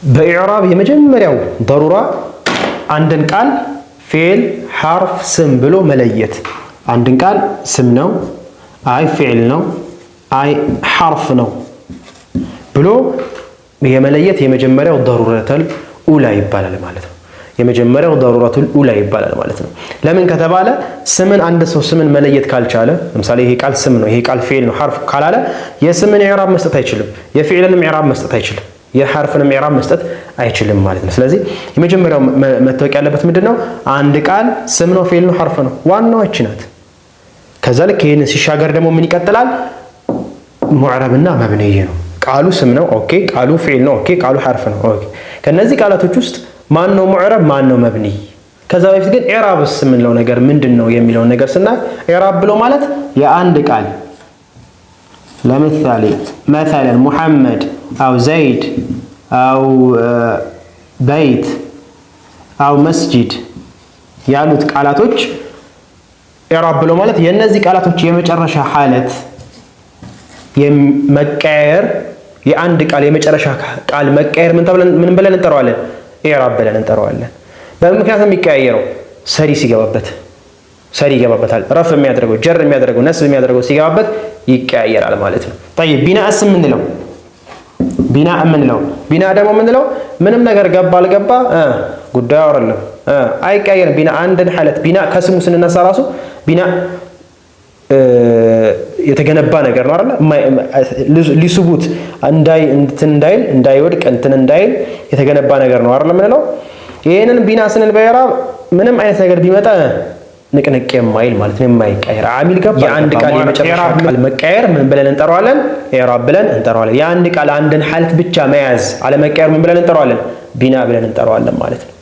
በኢዕራብ የመጀመሪያው ضرورة አንድን ቃል ፊዕል ሐርፍ ስም ብሎ መለየት አንድን ቃል ስም ነው አይ ፊዕል ነው አይ ሐርፍ ነው ብሎ የመለየት የመጀመሪያው ضرورة الأولى ይባላል ማለት ነው የመጀመሪያው ضرورة الأولى ይባላል ማለት ነው ለምን ከተባለ ስምን አንድ ሰው ስምን መለየት ካልቻለ ለምሳሌ ይሄ ቃል ስም ነው ይሄ ቃል ፊዕል ነው ሐርፍ ካላለ የስምን ኢዕራብ መስጠት አይችልም የፊዕልን ኢዕራብ መስጠት አይችልም የሐርፍንም ኢዕራብ መስጠት አይችልም ማለት ነው ስለዚህ የመጀመሪያው መታወቅ ያለበት ምንድነው አንድ ቃል ስም ነው ፊዕል ነው ሐርፍ ነው ዋናው እቺ ናት ከዛ ልክ ይሄን ሲሻገር ደግሞ ምን ይቀጥላል ሙዕረብና መብንይ ነው ቃሉ ስም ነው ኦኬ ቃሉ ፊዕል ነው ኦኬ ቃሉ ሐርፍ ነው ኦኬ ከነዚህ ቃላቶች ውስጥ ማን ነው ሙዕረብ ማን ነው መብንይ ከዛ በፊት ግን ኢዕራብስ የምንለው ነገር ምንድነው የሚለው ነገር ስናይ ኢዕራብ ብሎ ማለት የአንድ ቃል ለምሳሌ مثلا محمد او زيد او بيت او مسجد ያሉት ቃላቶች ኢዕራብ ብሎ ማለት የነዚህ ቃላቶች የመጨረሻ ሐለት የመቀየር የአንድ ቃል የመጨረሻ ቃል መቀየር ምን ብለን እንጠራዋለን ኢዕራብ ብለን እንጠራዋለን በምክንያቱም የሚቀያየረው ሰሪ ሲገባበት ሰሪ ይገባበታል ረፍ የሚያደርገው ጀር የሚያደርገው ነስብ የሚያደርገው ሲገባበት ይቀያየራል ማለት ነው طيب ቢናእ ምንለው ቢናእ ምንለው ቢናእ ደግሞ ምንለው ምንም ነገር ገባ አልገባ ጉዳዩ አይደለም አይቀያየርም ቢናእ አንድን ሐለት ቢናእ ከስሙ ስንነሳ ራሱ ቢናእ የተገነባ ነገር ነው አይደል ሊሱቡት እንዳይወድቅ እንትን እንዳይል የተገነባ ነገር ነው አይደል ምንለው ይሄንን ቢናእ ስንል በኢዕራብ ምንም አይነት ነገር ቢመጣ ንቅንቅ የማይል ማለት ነው የማይቀየር አሚል ገባ የአንድ ቃል የመጨረሻ ቃል መቀየር ምን ብለን እንጠራዋለን ኢዕራብ ብለን እንጠራዋለን የአንድ ቃል አንድን ሐለት ብቻ መያዝ አለመቀየር ምን ብለን እንጠራዋለን ቢናእ ብለን እንጠራዋለን ማለት ነው